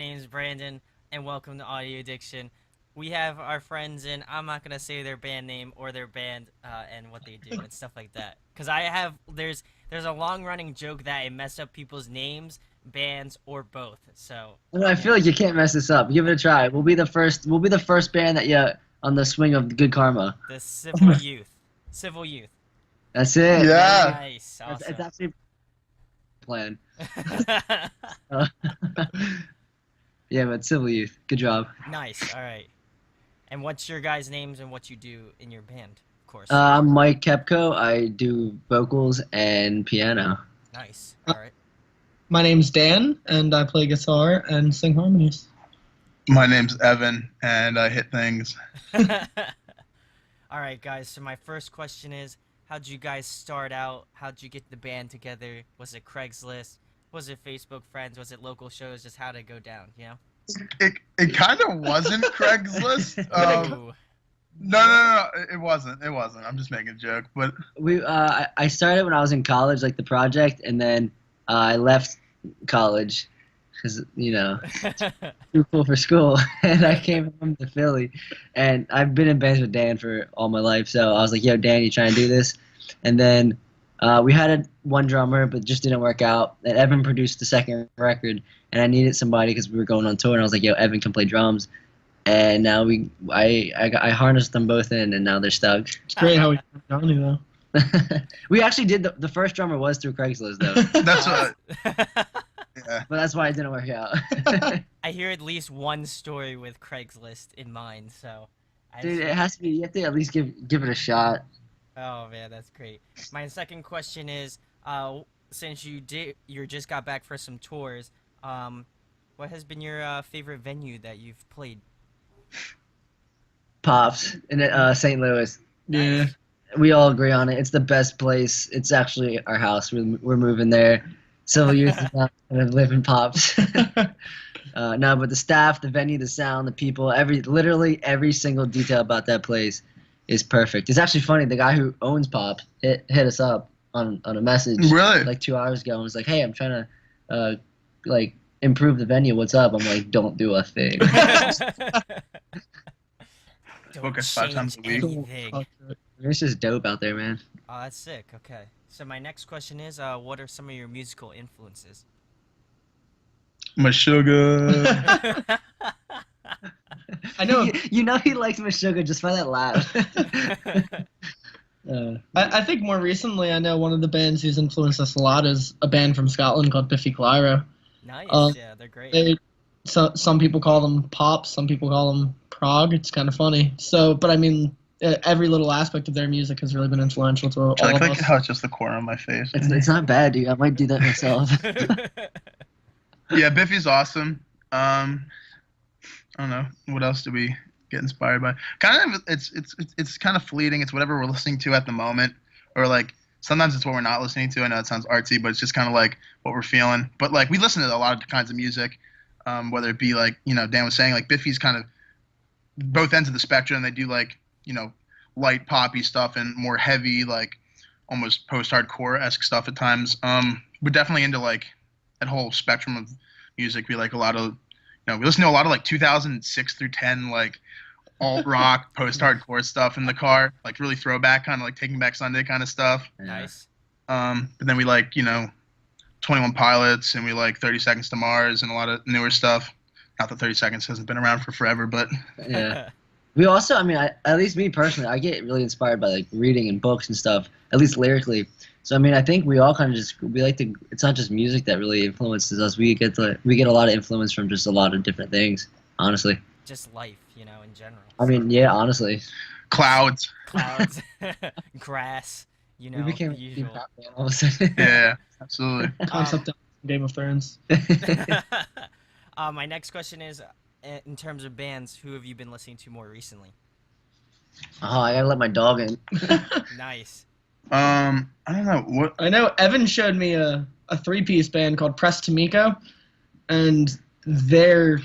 name's Brandon, and welcome to Audio Addiction. We have our friends in. I'm not gonna say their band name or their band and what they do and stuff like that, because there's a long running joke that it messed up people's names, bands, or both. So Well, I feel like you can't mess this up. Give it a try. We'll be the first. We'll be the first band that on the swing of good karma. the Civil Youth, Civil Youth. That's it. Yeah. Nice, It's awesome. actually a plan. Uh, yeah, but Civil Youth. Good job. Nice. All right. And what's your guys' names and what you do in your band, of course. I'm Mike Kepko. I do vocals and piano. Nice. All right. My name's Dan, and I play guitar and sing harmonies. My name's Evan, and I hit things. All right, guys. So my first question is, how'd you guys start out? How'd you get the band together? Was it Craigslist? Was it Facebook friends? Was it local shows? Just how'd it go down? You know? It kind of wasn't Craigslist. Ooh. No, it wasn't. I'm just making a joke, but I started when I was in college, like the project, and then I left college because too cool for school, and I came home to Philly, and I've been in bands with Dan for all my life, so I was like, "Yo, Dan, you trying to do this?" And then we had one drummer, but it just didn't work out. And Evan produced the second record, and I needed somebody because we were going on tour, and I was like, "Yo, Evan can play drums." And now I harnessed them both in, and now they're stuck. It's great how we found Johnny, though. We actually did the first drummer was through Craigslist though, that's what. Yeah. but that's why it didn't work out. I hear at least one story with Craigslist in mind, so. Dude, it has to be. You have to at least give it a shot. Oh man, that's great. My second question is, since you just got back for some tours, what has been your favorite venue that you've played? Pops in St. Louis. Yeah. We all agree on it. It's the best place. It's actually our house. We're moving there. Civil Youth is not going to live in Pops. No, but the staff, the venue, the sound, the people, literally every single detail about that place is perfect. It's actually funny. The guy who owns Pops hit us up on a message Really? like 2 hours ago and was like, "Hey, I'm trying to improve the venue. What's up?" I'm like, "Don't do a thing." Don't Focus 5 times a change week. anything. It's just dope out there, man. Oh, that's sick. Okay. So my next question is, what are some of your musical influences? My sugar. I know. You know he likes Meshuggah just by that laugh. I think more recently, I know one of the bands who's influenced us a lot is a band from Scotland called Biffy Clyro. Nice. Yeah, they're great. Some people call them pop, some people call them prog. It's kind of funny. So, but I mean, every little aspect of their music has really been influential to all I of like us. how it's just the corner of my face. It's not bad, dude. I might do that myself. Yeah, Biffy's awesome. I don't know what else do we get inspired by. Kind of, it's kind of fleeting. It's whatever we're listening to at the moment, or like sometimes it's what we're not listening to. I know it sounds artsy, but it's just kind of like what we're feeling. But like we listen to a lot of kinds of music, whether it be like Dan was saying, like Biffy's kind of both ends of the spectrum. They do like light poppy stuff and more heavy like almost post-hardcore-esque stuff at times. We're definitely into like that whole spectrum of music. We like a lot of we listen to a lot of like 2006 through 10 like alt rock post-hardcore stuff in the car, like really throwback kind of like Taking Back Sunday kind of stuff. Nice. But then we like 21 Pilots, and we like 30 Seconds to Mars and a lot of newer stuff. Not that 30 Seconds hasn't been around for forever, but Yeah. We also, at least me personally, I get really inspired by like reading and books and stuff, at least lyrically. So I think we all kind of it's not just music that really influences us. We get a lot of influence from just a lot of different things, honestly. Just life, in general. Yeah, honestly. clouds. Clouds, grass, We became the usual. rap band all of a sudden. Yeah, absolutely. Concept of Game of Thrones. My next question is, in terms of bands, who have you been listening to more recently? Oh, I gotta let my dog in. Nice. I don't know what. I know Evan showed me a 3-piece band called Press Tomiko, and they're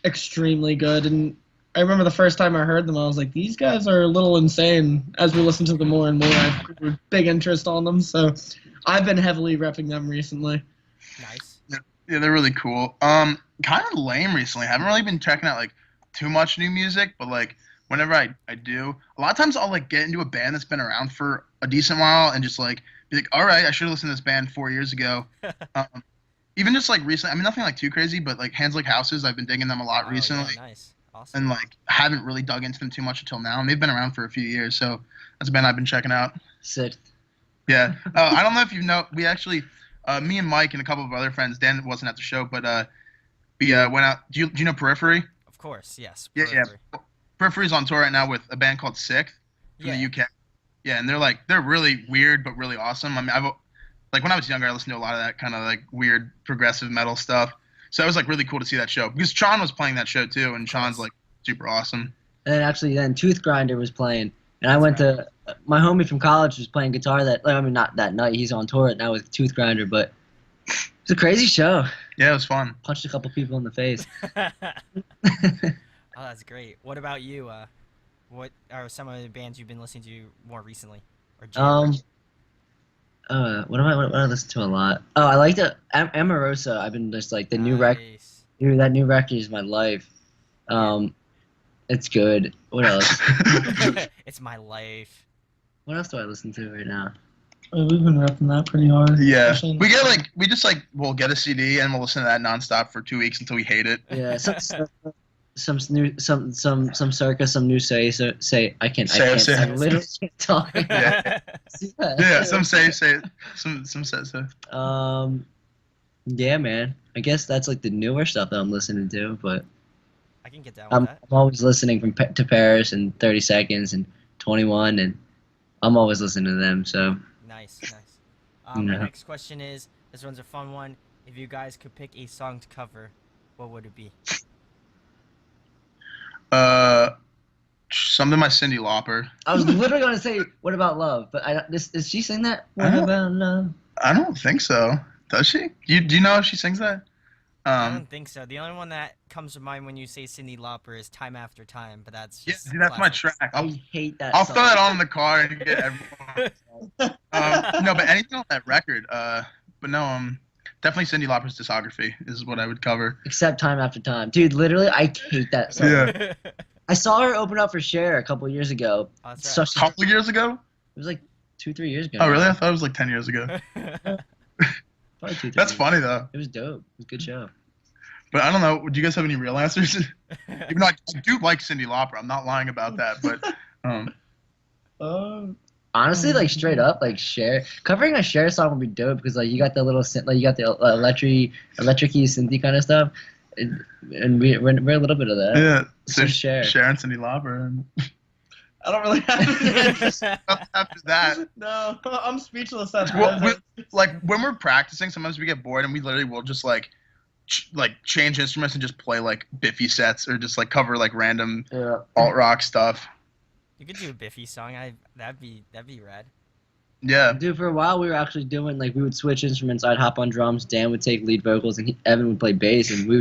extremely good. And I remember the first time I heard them, I was like, these guys are a little insane. As we listen to them more and more, I grew a big interest on them. So I've been heavily repping them recently. Nice. Yeah, they're really cool. Kind of lame recently. I haven't really been checking out like too much new music, but like whenever I do, a lot of times I'll like get into a band that's been around for a decent while and just like be like, all right, I should have listened to this band 4 years ago. Um, Even just like recently, I mean nothing like too crazy, but like Hands Like Houses, I've been digging them a lot Oh yeah, recently, nice, awesome. and like haven't really dug into them too much until now. And they've been around for a few years, so that's a band I've been checking out. Sixth. Yeah. I don't know if you know, we actually, me and Mike and a couple of other friends, Dan wasn't at the show, but we went out. Do you know Periphery? Of course, yes. Yeah, yeah. Periphery. Periphery's on tour right now with a band called Sixth from Yeah. the UK. Yeah, and they're really weird but really awesome. I mean, like when I was younger, I listened to a lot of that kind of like weird progressive metal stuff. So it was like really cool to see that show because Sean was playing that show too, and Sean's like super awesome. And then actually, then Tooth Grinder was playing, and I went to my homie from college was playing guitar I mean, not that night. He's on tour now with Tooth Grinder, but it's a crazy show. Yeah, it was fun. Punched a couple people in the face. Oh, that's great. What about you? What are some of the bands you've been listening to more recently? Or What I listen to a lot? Oh, I like the Amorosa. I've been just like the new record. Nice. Dude, that new record is my life. It's good. What else? It's my life. What else do I listen to right now? We've been repping that pretty hard. Yeah, especially- we'll get a CD and we'll listen to that nonstop for 2 weeks until we hate it. Yeah, some circa, some new say. I can't. Say. I literally can't talk. Yeah. Yeah, some say some says so. Yeah, man. I guess that's like the newer stuff that I'm listening to, but I can get down with I'm that. always listening to Paris and 30 Seconds and 21, and I'm always listening to them. So Nice. Yeah. My next question is, this one's a fun one. If you guys could pick a song to cover, what would it be? Something by Cyndi Lauper. I was literally gonna say, "What about love?" But does she sing that? What about love? I don't think so. Does she? Do you know if she sings that? I don't think so. The only one that comes to mind when you say Cyndi Lauper is Time After Time, but that's Yeah, just see, that's my classic. track. I hate that. I'll song. throw that on in the car and get everyone. No, but anything on that record. But no, definitely Cyndi Lauper's discography is what I would cover. Except Time After Time, dude. Literally, I hate that song. Yeah. I saw her open up for Cher a couple years ago. Oh, that's So right. A couple years ago? it was like 2-3 years ago. Oh, really? I thought it was like 10 years ago. Probably 2-3 That's years. funny though. It was dope. It was a good show. But I don't know. Do you guys have any real answers? Even though I do like Cyndi Lauper, I'm not lying about that. But Honestly, like straight up, like Cher covering a Cher song would be dope because like you got the little synth, like you got the electric-y synthy kind of stuff, and we're a little bit of that. yeah, So Cher. Cher and Cyndi Lauper. And I don't really have after that, No, I'm speechless after Well, that. like when we're practicing, sometimes we get bored and we literally will just like change instruments and just play like Biffy sets or just like cover like random Yeah. alt rock stuff. You could do a Biffy song. That'd be rad. Yeah, Dude, for a while we were actually doing like we would switch instruments. I'd hop on drums, Dan would take lead vocals, and Evan would play bass, and we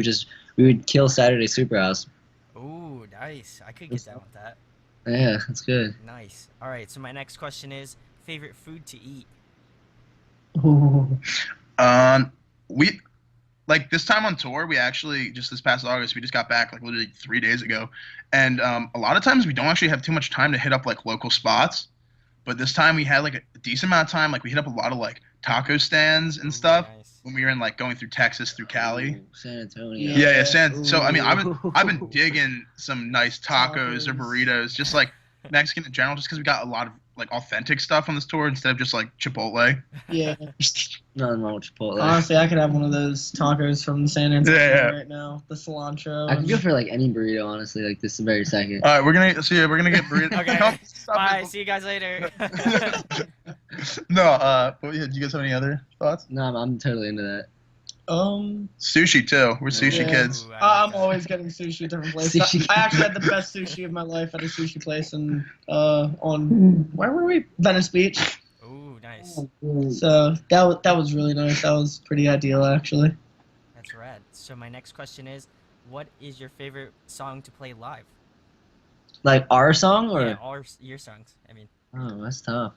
would kill Saturday Superhouse. Ooh, nice. I could get down with that. Yeah, that's good. Nice. All right. So my next question is favorite food to eat. we like this time on tour. We actually just this past August we just got back like literally 3 days ago, and a lot of times we don't actually have too much time to hit up like local spots. But this time we had like a decent amount of time. Like we hit up a lot of like taco stands and Ooh, stuff nice. when we were in like going through Texas through Cali. Ooh, San Antonio. Yeah, so I mean, Ooh. I've been digging some nice tacos or burritos, just like Mexican in general, just because we got a lot of like authentic stuff on this tour instead of just like Chipotle. Yeah. Nothing wrong with Chipotle. Honestly, I could have one of those tacos from San Antonio Yeah. right now. The cilantro. I could go for like any burrito, honestly, like this very second. All right, we're gonna get burritos. Okay. Come, stop Bye. it. See you guys later. No, but yeah, do you guys have any other thoughts? No, I'm totally into that. Sushi too. We're sushi Yeah. kids. Ooh, I like I'm that. always getting sushi at different places. Sushi. I actually had the best sushi of my life at a sushi place on where were we? Venice Beach. Ooh, nice. So that was really nice. That was pretty ideal actually. That's rad. So my next question is, what is your favorite song to play live? Like our song or? Yeah, your songs. I mean. Oh, that's tough.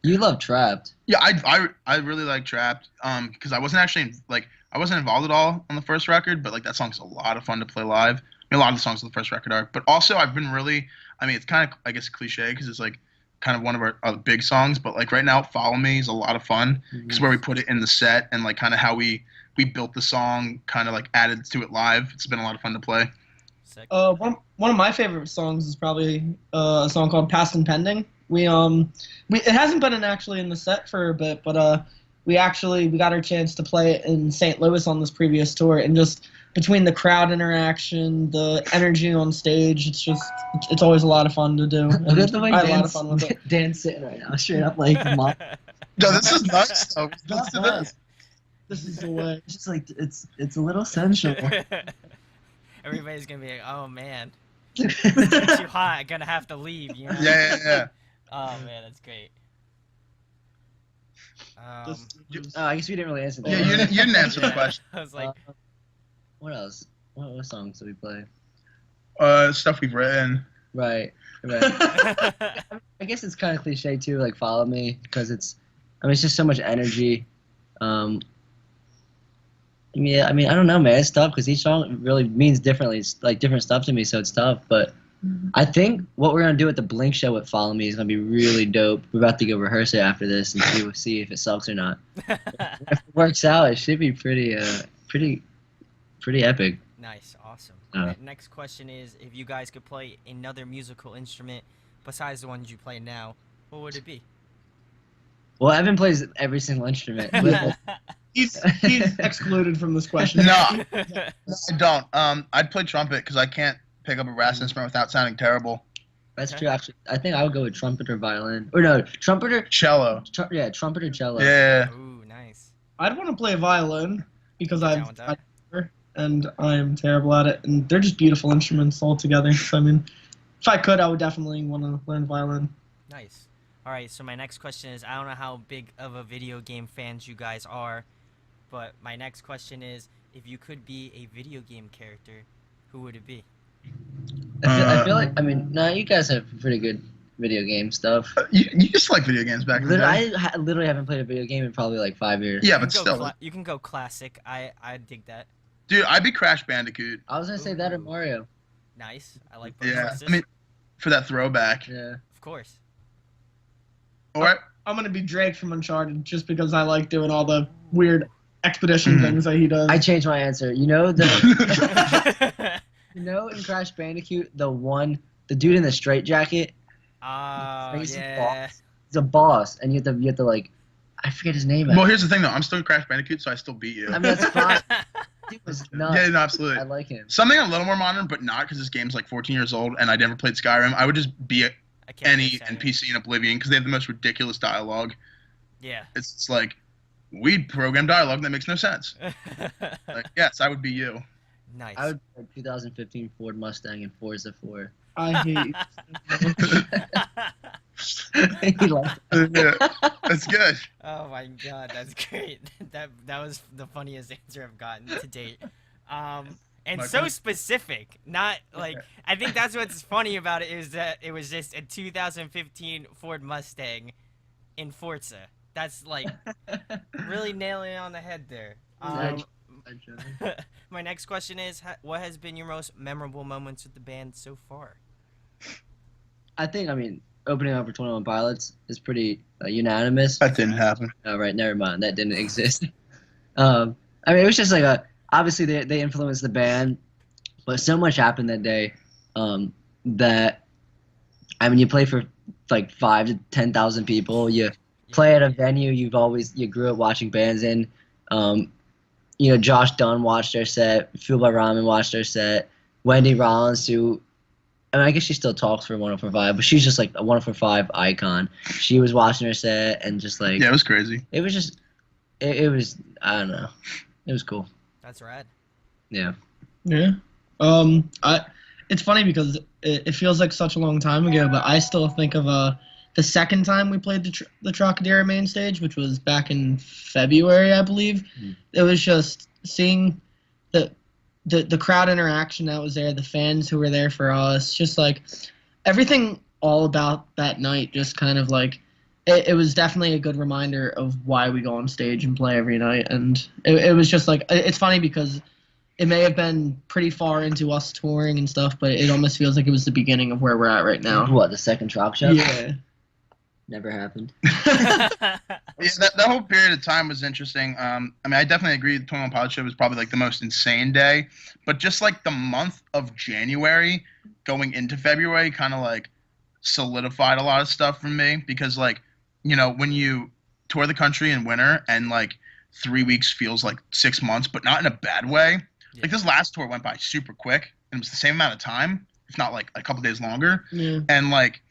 You love Trapped. Yeah, I really like Trapped. Because I wasn't actually I wasn't involved at all on the first record, but like that song's a lot of fun to play live. I mean, a lot of the songs on the first record are, but also I've been really. I mean, it's kind of I guess cliche because it's like kind of one of our big songs, but like right now, Follow Me is a lot of fun because where we put it in the set and like kind of how we built the song, kind of like added to it live. It's been a lot of fun to play. Sick. One of my favorite songs is probably a song called "Past and Pending." We it hasn't been actually in the set for a bit, but we got our chance to play it in St. Louis on this previous tour, and just between the crowd interaction, the energy on stage, it's always a lot of fun to do. Look at the way I had a lot of fun with it. Dan's sitting right now, straight up like mom. No, this is nice though. Let's do this. This is the way. It's just like it's a little sensual. Everybody's gonna be like, "Oh man, it's too hot. I'm gonna have to leave." You know? Yeah. Oh man, that's great. I guess we didn't really answer that. Yeah, you didn't answer the question. I was like, What else? What songs do we play? Stuff we've written. Right. I guess it's kind of cliche too, like Follow Me, because it's just so much energy. Yeah, I mean, I don't know, man. It's tough because each song really means differently. It's like different stuff to me, so it's tough. But I think what we're gonna do at the Blink show with Follow Me is gonna be really dope. We're about to go rehearse it after this and see if it sucks or not. If it works out, it should be pretty epic. nice, awesome. Uh. Next question is, if you guys could play another musical instrument besides the ones you play now, what would it be? Well, Evan plays every single instrument. He's excluded from this question. No, I don't. I'd play trumpet because I can't pick up a brass instrument without sounding terrible. That's true. Actually, I think I would go with trumpet or violin. Or no, trumpet or Cello. Trumpet or cello. Yeah. Ooh, nice. I'd want to play violin because Down with that. and I'm terrible at it, and they're just beautiful instruments altogether. So I mean, if I could, I would definitely want to learn violin. Nice. All right, so my next question is, I don't know how big of a video game fans you guys are, but my next question is, if you could be a video game character, who would it be? I feel like you guys have pretty good video game stuff. You just like video games back in the day. I literally haven't played a video game in probably like 5 years. Yeah, You but can go still. you can go classic. I dig that. Dude, I'd be Crash Bandicoot. I was gonna say that or Ooh. Mario. Nice. I like both Yeah. choices. I mean, for that throwback. Yeah. Of course. Or I'm gonna be Drake from Uncharted just because I like doing all the weird expedition things that he does. I changed my answer. You know in Crash Bandicoot, the dude in the straitjacket. Oh, He's a yeah. boss. He's a boss, and you have to like, I forget his name. well, here's the thing though. I'm still in Crash Bandicoot, so I still beat you. I mean, that's fine. Dude was nuts. Yeah, no, absolutely. I like him. Something a little more modern, but not because this game's like 14 years old, and I never played Skyrim. I would just be I can't any play Skyrim. NPC in Oblivion because they have the most ridiculous dialogue. Yeah. It's like we program dialogue that makes no sense. Like, yes, I would be you. Nice. I would play 2015 Ford Mustang and Forza 4. I hate. He liked it. Yeah, that's good. Oh my god, that's great. That was the funniest answer I've gotten to date. And so Michael? specific. Not like, I think that's what's funny about it is that it was just a 2015 Ford Mustang in Forza. That's like really nailing it on the head there. My next question is, what has been your most memorable moments with the band so far? I think, opening up for 21 Pilots is pretty unanimous. That didn't happen. Oh, right, never mind. That didn't exist. It was just like obviously they influenced the band, but so much happened that day that, you play for like 5,000 to 10,000 people. You play at a venue you grew up watching bands in. Josh Dunn watched our set. Fueled by Ramen watched our set. Wendy Rollins, who, I guess she still talks for 104.5, but she's just like a 104.5 icon. She was watching her set and just like, Yeah, it was crazy. it was just, it was, I don't know. It was cool. That's rad. Yeah. Yeah. It's funny because it feels like such a long time ago, but I still think of the second time we played the Trocadero main stage, which was back in February, I believe. It was just seeing the crowd interaction that was there, the fans who were there for us, just like everything all about that night just kind of like it was definitely a good reminder of why we go on stage and play every night. And it was just like, it's funny because it may have been pretty far into us touring and stuff, but it almost feels like it was the beginning of where we're at right now. What, the second Chalk show? Yeah. Never happened. Yeah, that whole period of time was interesting. I mean, I definitely agree. The 21 Pilots show was probably like the most insane day, but just like the month of January going into February kind of like solidified a lot of stuff for me because like, you know, when you tour the country in winter and like 3 weeks feels like 6 months, but not in a bad way. Yeah. Like this last tour went by super quick and it was the same amount of time, if not like a couple days longer. Yeah. And like,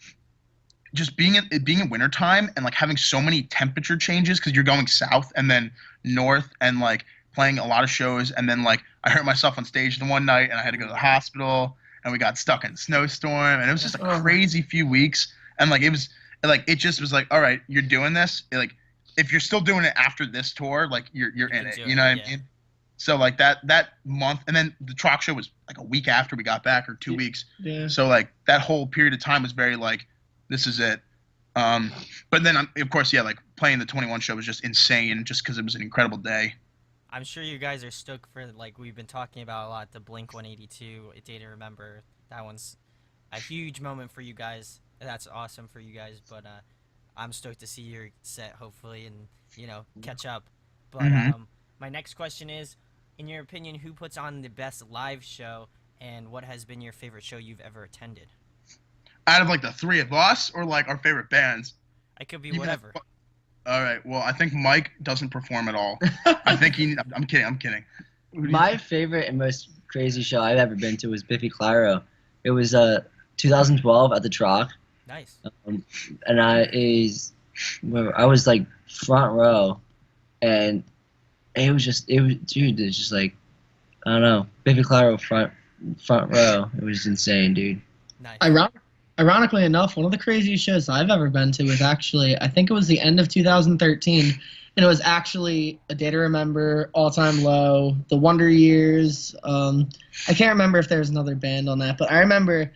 just being in wintertime and like having so many temperature changes because you're going south and then north and like playing a lot of shows and then like I hurt myself on stage the one night and I had to go to the hospital and we got stuck in a snowstorm and it was just a crazy few weeks and like it just was like, all right, you're doing this, like if you're still doing it after this tour, like you're in it, you know what I mean? So like that month, and then the Troc show was like a week after we got back or 2 weeks. Yeah. So like that whole period of time was very like, this is it. But then, of course, yeah, like playing the 21 show was just insane just because it was an incredible day. I'm sure you guys are stoked for, like we've been talking about a lot, the Blink 182 A Day to Remember. That one's a huge moment for you guys. That's awesome for you guys. But I'm stoked to see your set, hopefully, and, you know, catch up. But my next question is, in your opinion, who puts on the best live show, and what has been your favorite show you've ever attended? Out of like the three of us or like our favorite bands? It could be whatever. All right. Well, I think Mike doesn't perform at all. I think I'm kidding. My favorite and most crazy show I've ever been to was Biffy Clyro. It was 2012 at the Troc. Nice. And I was like front row, and it was just like, I don't know, Biffy Clyro front row. It was insane, dude. Nice. Ironically enough, one of the craziest shows I've ever been to was actually, I think it was the end of 2013, and it was actually A Day to Remember, All Time Low, The Wonder Years. I can't remember if there was another band on that, but I remember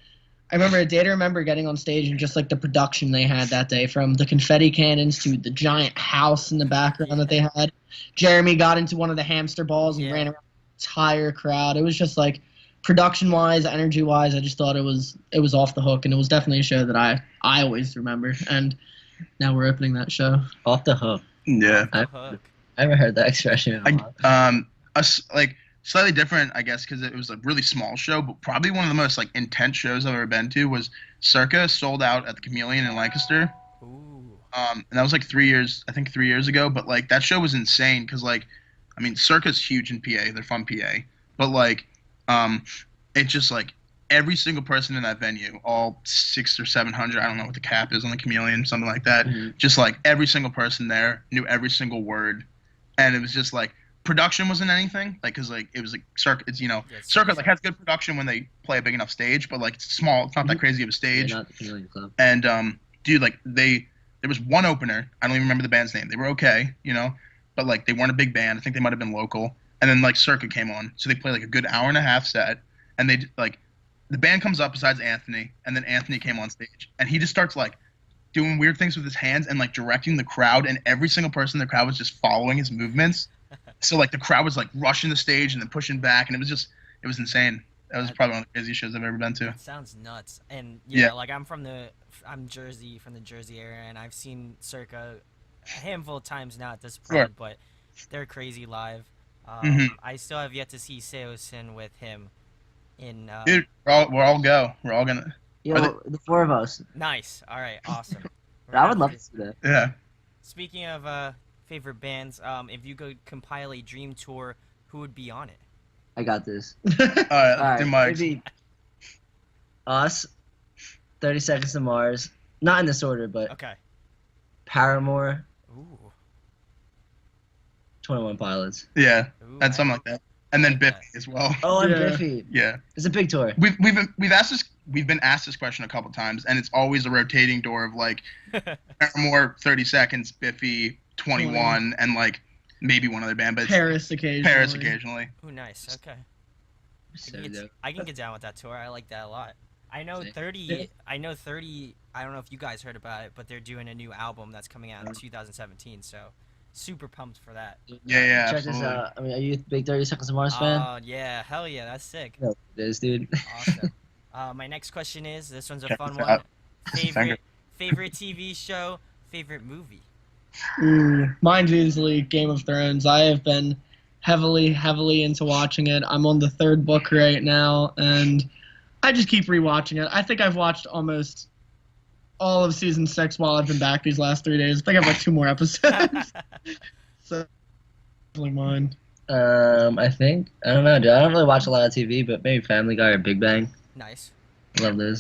A Day to Remember getting on stage and just like the production they had that day, from the confetti cannons to the giant house in the background that they had. Jeremy got into one of the hamster balls and ran around the entire crowd. It was just like, production-wise, energy-wise, I just thought it was off the hook, and it was definitely a show that I always remember. And now we're opening that show. Off the hook. Yeah. I haven't heard that expression in a while. Like slightly different, I guess, because it was a really small show, but probably one of the most like intense shows I've ever been to was Circa, sold out at the Chameleon in Lancaster. Ooh. And that was like 3 years ago. But like that show was insane because like, I mean, Circa's huge in PA. They're from PA, but like. It's just like every single person in that venue, all 600 or 700, I don't know what the cap is on the Chameleon, something like that. Just like every single person there knew every single word, and it was just like production wasn't anything, like because like it was like Circa, it's Circa like has good production when they play a big enough stage, but like it's small, it's not that crazy of a stage. Yeah, not the Chameleon Club. And dude, like there was one opener, I don't even remember the band's name. They were okay, but like they weren't a big band. I think they might have been local. And then like Circa came on, so they played like a good hour and a half set, and they like the band comes up besides Anthony, and then Anthony came on stage, and he just starts like doing weird things with his hands and like directing the crowd, and every single person in the crowd was just following his movements. So like the crowd was like rushing the stage and then pushing back, and it was insane. That was probably one of the craziest shows I've ever been to. That sounds nuts. And Yeah. like I'm from the Jersey, from the Jersey area, and I've seen Circa a handful of times now at this point, Sure. but they're crazy live. I still have yet to see Seosin with him in Dude, we're all gonna. Yeah, the four of us. Nice. All right, awesome. I would love to see that. Yeah. Speaking of favorite bands, if you could compile a dream tour, who would be on it? I got this. All right, All right, do Mike. maybe us, 30 Seconds to Mars. Not in this order, but Okay. Paramore, Ooh. 21 Pilots. Yeah, Ooh, and something like that, and then like Biffy that. as well. Oh, and Yeah. Biffy. Yeah. It's a big tour. We've been asked this question a couple times, and it's always a rotating door of like Paramore, 30 Seconds, Biffy, 21, and like maybe one other band, but it's Paris occasionally. Paris occasionally. Ooh, nice. Okay. So dope. I can get down with that tour. I like that a lot. I know See? 30. I know 30. I don't know if you guys heard about it, but they're doing a new album that's coming out in 2017. So, super pumped for that. Yeah, Check this absolutely. out. I mean, are you a big 30 Seconds of Mars fan? Oh yeah, hell yeah, that's sick. No, it is, dude. Awesome. My next question is, this one's a Check fun this one. out. Favorite TV show, favorite movie. Mine's easily Game of Thrones. I have been heavily into watching it. I'm on the third book right now, and I just keep rewatching it. I think I've watched almost all of season 6 while I've been back these last 3 days. I think I have like 2 more episodes. So, definitely mine. I think I don't know, dude. I don't really watch a lot of TV, but maybe Family Guy or Big Bang. Nice. Love this.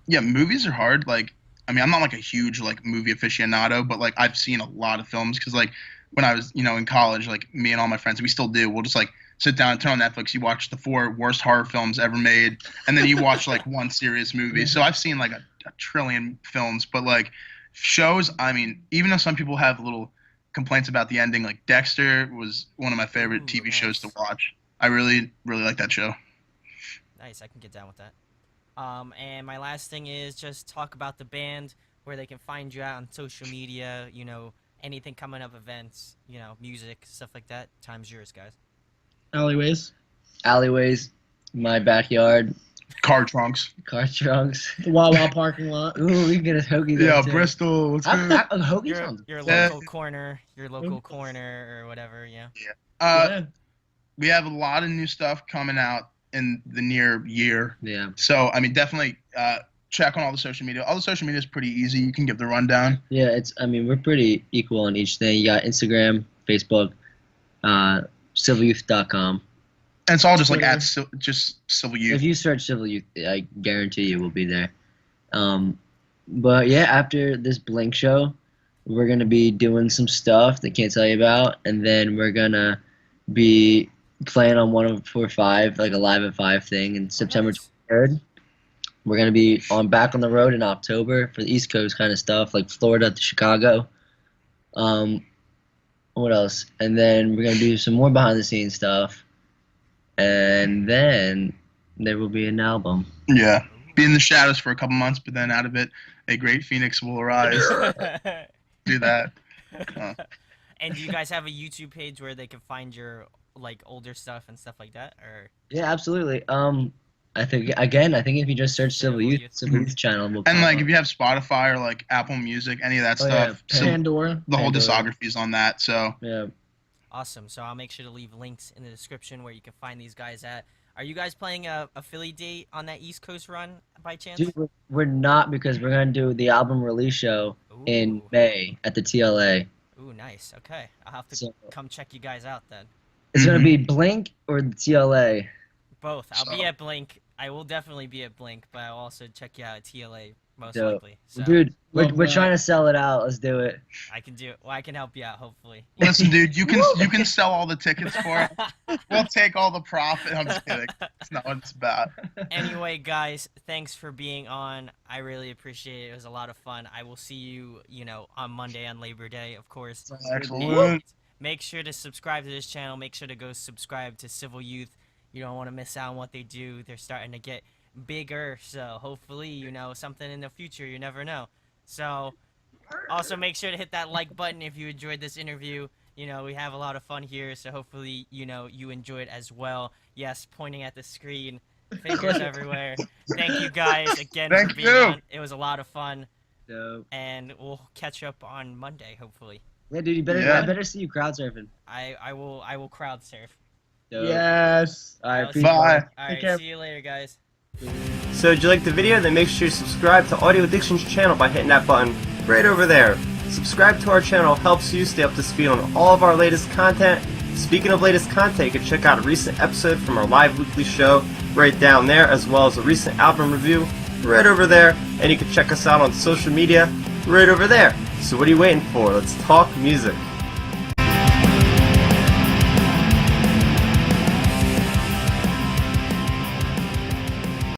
Yeah, movies are hard. Like, I mean, I'm not like a huge like movie aficionado, but like I've seen a lot of films because like when I was in college, like me and all my friends, we still do. We'll just like sit down and turn on Netflix. You watch the 4 worst horror films ever made, and then you watch like one serious movie. So I've seen like a trillion films, but like shows, I mean, even though some people have little complaints about the ending, like Dexter was one of my favorite TV shows to watch. I really like that show. Nice, I can get down with that. And my last thing is just talk about the band, where they can find you out on social media, anything coming up, events, music, stuff like that. Time's yours, guys. Alleyways. Alleyways, my backyard, Car trunks. car trunks. The Wawa parking lot. Ooh, we can get a hoagie there Yeah, too. Bristol. What's good? A hoagie sounds. Your Yeah. local corner or whatever, yeah. Yeah. We have a lot of new stuff coming out in the near year. Yeah. So, I mean, definitely check on all the social media. All the social media is pretty easy. You can give the rundown. Yeah, we're pretty equal on each thing. You got Instagram, Facebook, civilyouth.com. And it's all just like Twitter. just Civil If Youth. you search Civil Youth, I guarantee you will be there. But yeah, after this Blink show, we're gonna be doing some stuff that I can't tell you about, and then we're gonna be playing on 104.5, like a live at 5 thing, in September Nice. 23rd. We're gonna be back on the road in October for the East Coast kind of stuff, like Florida to Chicago. What else? And then we're gonna do some more behind the scenes stuff, and then there will be an album. Yeah. Be in the shadows for a couple months, but then out of it, a great phoenix will arise. Do that. And do you guys have a YouTube page where they can find your like older stuff and stuff like that, or? Yeah, absolutely. I think if you just search Civil Youth channel, will And pop like up. if you have Spotify or like Apple Music, any of that stuff, yeah, Pandora. the whole Pandora. discography is on that. So Yeah. Awesome. So I'll make sure to leave links in the description where you can find these guys at. Are you guys playing a Philly date on that East Coast run by chance? Dude, we're not, because we're gonna do the album release show in Ooh. May at the TLA. Ooh, nice. Okay, I'll have to So come check you guys out then. it's gonna be Blink or the TLA. Both. I'll be So- at Blink. I will definitely be at Blink, but I'll also check you out at TLA most Dope. likely. So Dude, we're Love that. trying to sell it out. Let's do it. I can do it. Well, I can help you out hopefully. listen, dude, you can sell all the tickets for it. We'll take all the profit. I'm just kidding. It's not what it's about. Anyway, guys, thanks for being on. I really appreciate it. It was a lot of fun. I will see you, on Monday on Labor Day, of course. Excellent. And make sure to subscribe to this channel. Make sure to go subscribe to Civil Youth. You don't want to miss out on what they do. They're starting to get bigger, so hopefully, something in the future. You never know. So, also make sure to hit that like button if you enjoyed this interview. We have a lot of fun here, so hopefully, you enjoyed as well. Yes, pointing at the screen, fingers everywhere. Thank you guys again Thank for being you. on. It was a lot of fun, Dope. and we'll catch up on Monday, hopefully. Yeah, dude, Yeah. I better see you crowd surfing. I will crowd surf. Dope. Yes. All right, I'll peace. see you- Bye. All Take right, care. see you later, guys. So did you like the video? Then make sure you subscribe to Audio Addiction's channel by hitting that button right over there. Subscribe to our channel helps you stay up to speed on all of our latest content. Speaking of latest content, you can check out a recent episode from our live weekly show right down there, as well as a recent album review right over there. And you can check us out on social media right over there. So what are you waiting for? Let's talk music.